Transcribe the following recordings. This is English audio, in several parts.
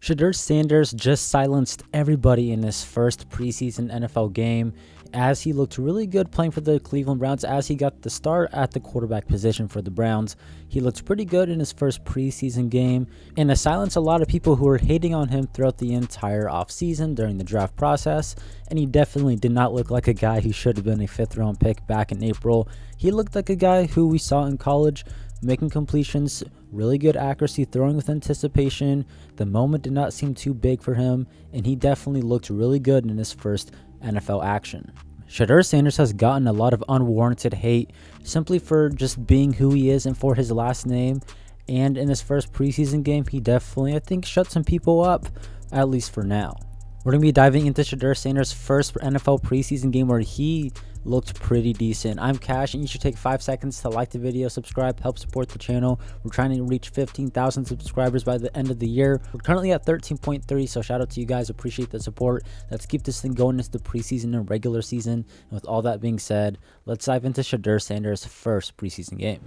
Shedeur Sanders just silenced everybody in his first preseason NFL game as he looked really good playing for the Cleveland Browns as he got the start at the quarterback position for the Browns. He looked pretty good in his first preseason game and has silenced a lot of people who were hating on him throughout the entire offseason during the draft process, and he definitely did not look like a guy who should have been a 5th round pick back in April. He looked like a guy who we saw in college, making completions, really good accuracy, throwing with anticipation. The moment did not seem too big for him, and he definitely looked really good in his first NFL action. Shedeur Sanders has gotten a lot of unwarranted hate simply for just being who he is and for his last name, and in his first preseason game, he definitely, I think, shut some people up, at least for now. We're going to be diving into Shedeur Sanders' first NFL preseason game where he looked pretty decent. I'm Cash, and you should take 5 seconds to like the video, subscribe, help support the channel. We're trying to reach 15,000 subscribers by the end of the year. We're currently at 13.3, so shout out to you guys. Appreciate the support. Let's keep this thing going into the preseason and regular season. And with all that being said, let's dive into Shedeur Sanders' first preseason game.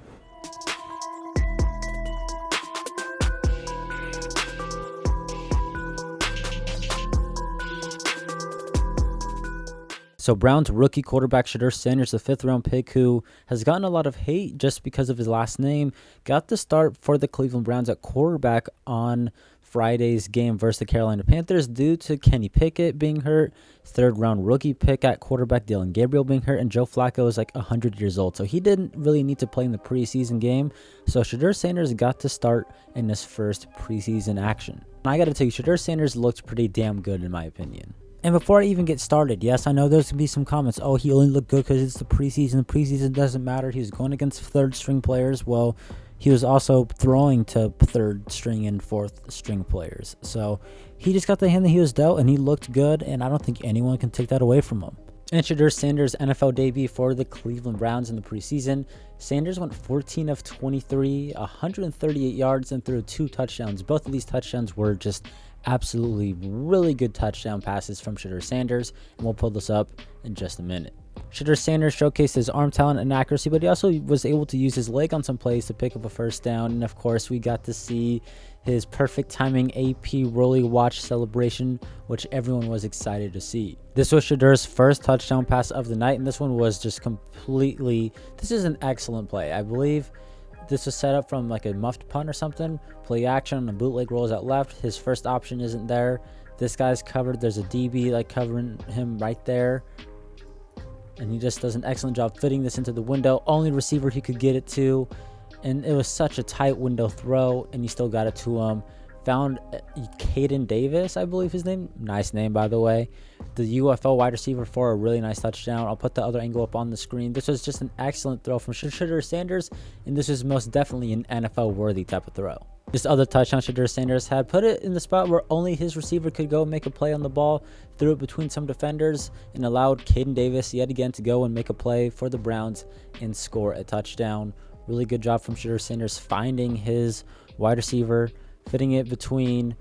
So Browns rookie quarterback Shedeur Sanders, the 5th round pick who has gotten a lot of hate just because of his last name, got the start for the Cleveland Browns at quarterback on Friday's game versus the Carolina Panthers due to Kenny Pickett being hurt, 3rd round rookie pick at quarterback Dylan Gabriel being hurt, and Joe Flacco is like 100 years old. So he didn't really need to play in the preseason game. So Shedeur Sanders got to start in his first preseason action. And I got to tell you, Shedeur Sanders looked pretty damn good in my opinion. And before I even get started, yes, I know there's going to be some comments. Oh, he only looked good because it's the preseason. The preseason doesn't matter. He was going against 3rd string players. Well, he was also throwing to 3rd string and 4th string players. So he just got the hand that he was dealt, and he looked good, and I don't think anyone can take that away from him. And Shedeur Sanders' NFL debut for the Cleveland Browns in the preseason, Sanders went 14 of 23, 138 yards, and threw 2 touchdowns. Both of these touchdowns were just absolutely really good touchdown passes from Shedeur Sanders, and we'll pull this up in just a minute. Shedeur Sanders showcased his arm talent and accuracy, but he also was able to use his leg on some plays to pick up a first down. And of course, we got to see his perfect timing AP Rolly Watch celebration, which everyone was excited to see. This was Shedeur's first touchdown pass of the night, and this one was just completely, this is an excellent play. I believe this was set up from like a muffed punt or something. Play action on the bootleg rolls out left. His first option isn't there. This guy's covered. There's a DB like covering him right there. And he just does an excellent job fitting this into the window. Only receiver he could get it to. And it was such a tight window throw, and he still got it to him. Found Caden Davis, I believe his name. Nice name, by the way. The UFL wide receiver for a really nice touchdown. I'll put the other angle up on the screen. This was just an excellent throw from Shedeur Sanders, and this is most definitely an NFL-worthy type of throw. This other touchdown Shedeur Sanders had put it in the spot where only his receiver could go and make a play on the ball, threw it between some defenders, and allowed Caden Davis yet again to go and make a play for the Browns and score a touchdown. Really good job from Shedeur Sanders finding his wide receiver, fitting it between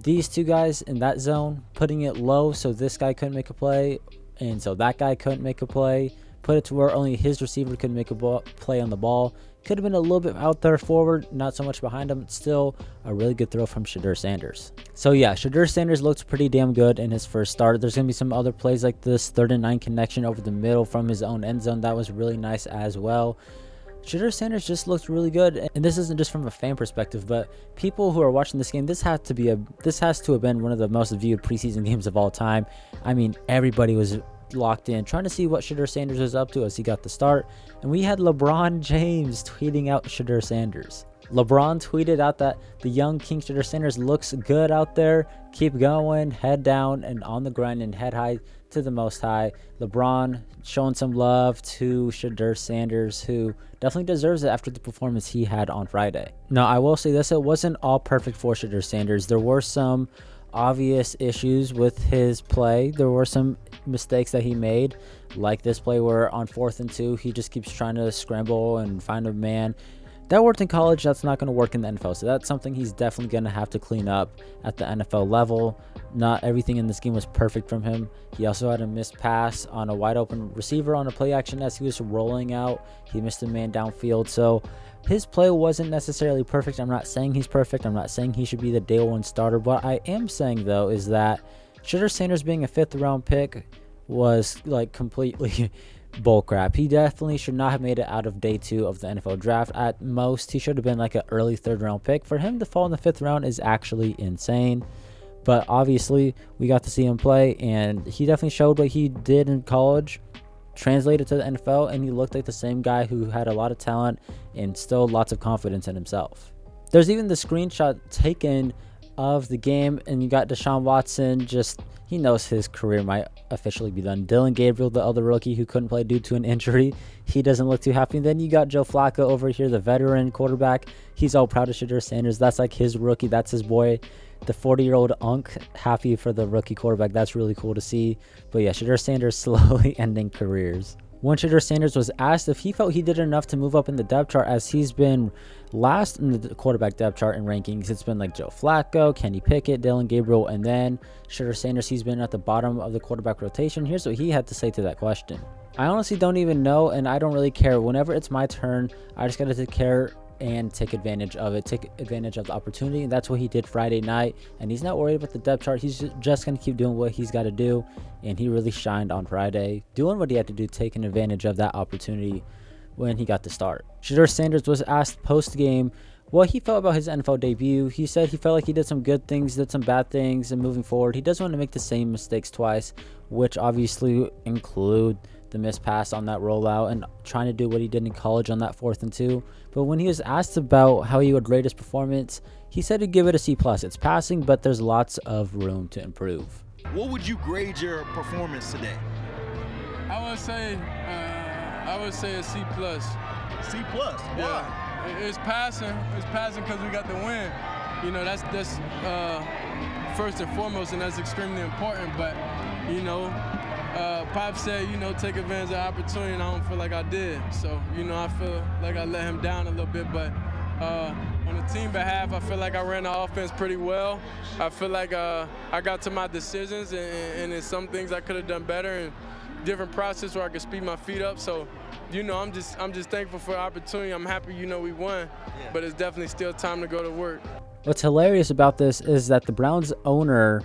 these two guys in that zone, putting it low so this guy couldn't make a play, and so that guy couldn't make a play. Put it to where only his receiver could make a play on the ball. Could have been a little bit out there forward, not so much behind him. It's still a really good throw from Shedeur Sanders. So yeah, Shedeur Sanders looked pretty damn good in his first start. There's going to be some other plays like this 3rd and 9 connection over the middle from his own end zone. That was really nice as well. Shedeur Sanders just looked really good, and this isn't just from a fan perspective, but people who are watching this game, this has to have been one of the most viewed preseason games of all time. I mean, everybody was locked in trying to see what Shedeur Sanders was up to as he got the start, and we had LeBron James tweeting out Shedeur Sanders. LeBron tweeted out that the young King Shedeur Sanders looks good out there. Keep going, head down and on the grind and head high to the most high. LeBron showing some love to Shedeur Sanders, who definitely deserves it after the performance he had on Friday. Now, I will say this, it wasn't all perfect for Shedeur Sanders. There were some obvious issues with his play. There were some mistakes that he made, like this play where on 4th and 2, he just keeps trying to scramble and find a man. That worked in college. That's not going to work in the NFL. So that's something he's definitely going to have to clean up at the NFL level. Not everything in this game was perfect from him. He also had a missed pass on a wide open receiver on a play action as he was rolling out. He missed a man downfield. So his play wasn't necessarily perfect. I'm not saying he's perfect. I'm not saying he should be the day one starter. What I am saying, though, is that Shedeur Sanders being a 5th round pick was like completely bullcrap. He definitely should not have made it out of day 2 of the NFL draft. At most, he should have been like an early 3rd round pick. For him to fall in the 5th round is actually insane. But obviously, we got to see him play, and he definitely showed what he did in college, translated to the NFL, and he looked like the same guy who had a lot of talent and still lots of confidence in himself. There's even the screenshot taken of the game, and you got Deshaun Watson. He knows his career might officially be done. Dylan Gabriel, the other rookie who couldn't play due to an injury, he doesn't look too happy. And then you got Joe Flacco over here, the veteran quarterback. He's all proud of Shedeur Sanders. That's like his rookie. That's his boy. The 40-year-old unk, happy for the rookie quarterback. That's really cool to see. But yeah, Shedeur Sanders slowly ending careers. When Shedeur Sanders was asked if he felt he did enough to move up in the depth chart, as he's been last in the quarterback depth chart and rankings. It's been like Joe Flacco, Kenny Pickett, Dylan Gabriel, and then Shedeur Sanders. He's been at the bottom of the quarterback rotation. Here's what he had to say to that question. I honestly don't even know, and I don't really care. Whenever it's my turn, I just got to take care and take advantage of it, take advantage of the opportunity. And that's what he did Friday night. And he's not worried about the depth chart. He's just going to keep doing what he's got to do. And he really shined on Friday, doing what he had to do, taking advantage of that opportunity when he got to start. Shedeur Sanders was asked post-game what he felt about his NFL debut. He said he felt like he did some good things, did some bad things, and moving forward, he doesn't want to make the same mistakes twice, which obviously include the missed pass on that rollout and trying to do what he did in college on that 4th and 2. But when he was asked about how he would rate his performance, he said he'd give it a C+. It's passing, but there's lots of room to improve. What would you grade your performance today? I would say a C+. C+. Why? Yeah. It's passing. It's passing because we got the win. You know, that's first and foremost, and that's extremely important. But you know, Pop said, you know, take advantage of the opportunity, and I don't feel like I did. So, you know, I feel like I let him down a little bit. But on the team behalf, I feel like I ran the offense pretty well. I feel like I got to my decisions, and there's some things I could have done better, and different process where I could speed my feet up. So, you know, I'm just thankful for the opportunity. I'm happy, you know, we won, but it's definitely still time to go to work. What's hilarious about this is that the Browns owner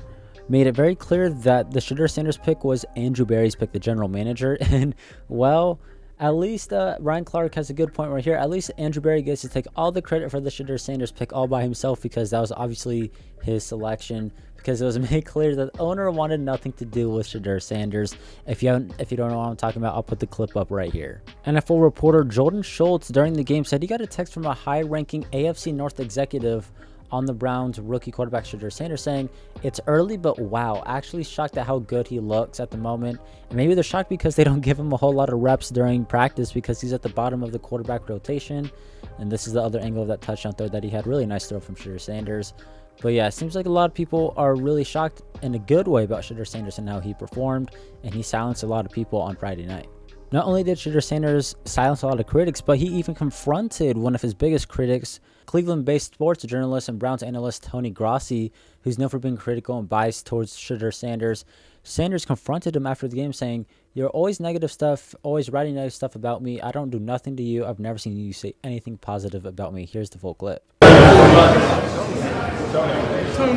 made it very clear that the Shedeur Sanders pick was Andrew Berry's pick, the general manager. And, well, at least Ryan Clark has a good point right here. At least Andrew Berry gets to take all the credit for the Shedeur Sanders pick all by himself, because that was obviously his selection, because it was made clear that the owner wanted nothing to do with Shedeur Sanders. If you don't know what I'm talking about, I'll put the clip up right here. NFL reporter Jordan Schultz during the game said he got a text from a high-ranking AFC North executive on the Browns rookie quarterback Shedeur Sanders saying, "It's early, but wow, actually shocked at how good he looks at the moment." And maybe they're shocked because they don't give him a whole lot of reps during practice because he's at the bottom of the quarterback rotation. And this is the other angle of that touchdown throw that he had. Really nice throw from Shedeur Sanders. But yeah, it seems like a lot of people are really shocked in a good way about Shedeur Sanders and how he performed, and he silenced a lot of people on Friday night. Not only did Shedeur Sanders silence a lot of critics, but he even confronted one of his biggest critics, Cleveland-based sports journalist and Browns analyst Tony Grossi, who's known for being critical and biased towards Shedeur Sanders. Sanders confronted him after the game saying, "You're always negative stuff, always writing negative stuff about me. I don't do nothing to you. I've never seen you say anything positive about me." Here's the full clip. Tony,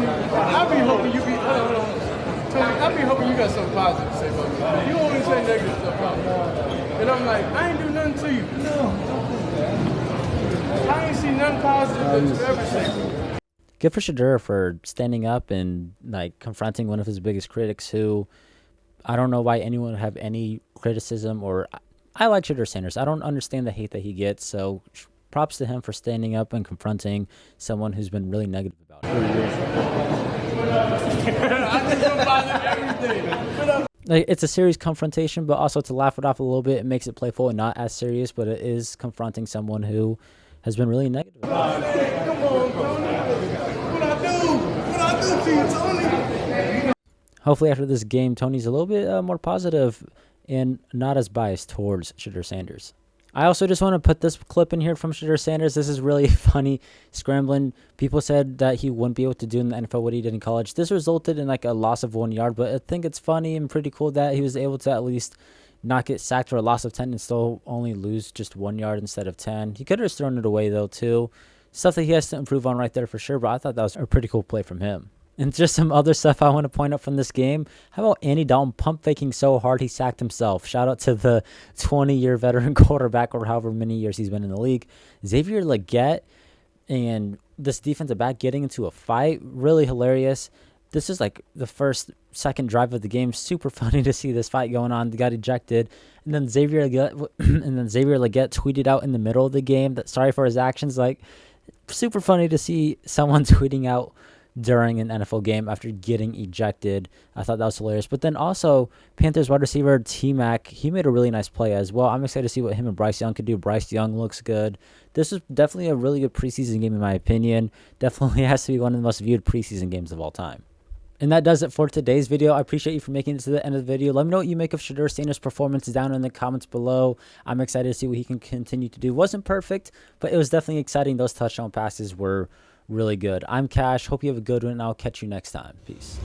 I be hoping you be, hold on. Tony, I be hoping you got something positive to say about me. You always say negative stuff about me. And I'm like, I ain't do nothing to you. No. I ain't see nothing positive that you ever say. Good for Shedeur for standing up and like confronting one of his biggest critics, who I don't know why anyone would have any criticism. Or I like Shedeur Sanders. I don't understand the hate that he gets. So props to him for standing up and confronting someone who's been really negative about it. I think I'm positive everything. Like, it's a serious confrontation, but also to laugh it off a little bit, it makes it playful and not as serious. But it is confronting someone who has been really negative about it. Come on, Tony. What I do to you, Tony? Hopefully after this game, Tony's a little bit more positive and not as biased towards Shedeur Sanders. I also just want to put this clip in here from Shedeur Sanders. This is really funny. Scrambling. People said that he wouldn't be able to do in the NFL what he did in college. This resulted in like a loss of 1 yard, but I think it's funny and pretty cool that he was able to at least not get sacked for a loss of 10 and still only lose just 1 yard instead of 10. He could have just thrown it away though too. Stuff that he has to improve on right there for sure, but I thought that was a pretty cool play from him. And just some other stuff I want to point out from this game. How about Andy Dalton pump faking so hard he sacked himself? Shout out to the 20-year veteran quarterback or however many years he's been in the league. Xavier Legette and this defensive back getting into a fight. Really hilarious. This is like the second drive of the game. Super funny to see this fight going on. They got ejected. And then Xavier Legette tweeted out in the middle of the game that sorry for his actions. Like, super funny to see someone tweeting out during an NFL game after getting ejected. I thought that was hilarious. But then also, Panthers wide receiver T-Mac, he made a really nice play as well. I'm excited to see what him and Bryce Young could do. Bryce Young looks good. This is definitely a really good preseason game in my opinion. Definitely has to be one of the most viewed preseason games of all time. And that does it for today's video. I appreciate you for making it to the end of the video. Let me know what you make of Shedeur Sanders' performance down in the comments below. I'm excited to see what he can continue to do. Wasn't perfect, but it was definitely exciting. Those touchdown passes were really good. I'm Cash. Hope you have a good one, and I'll catch you next time. Peace.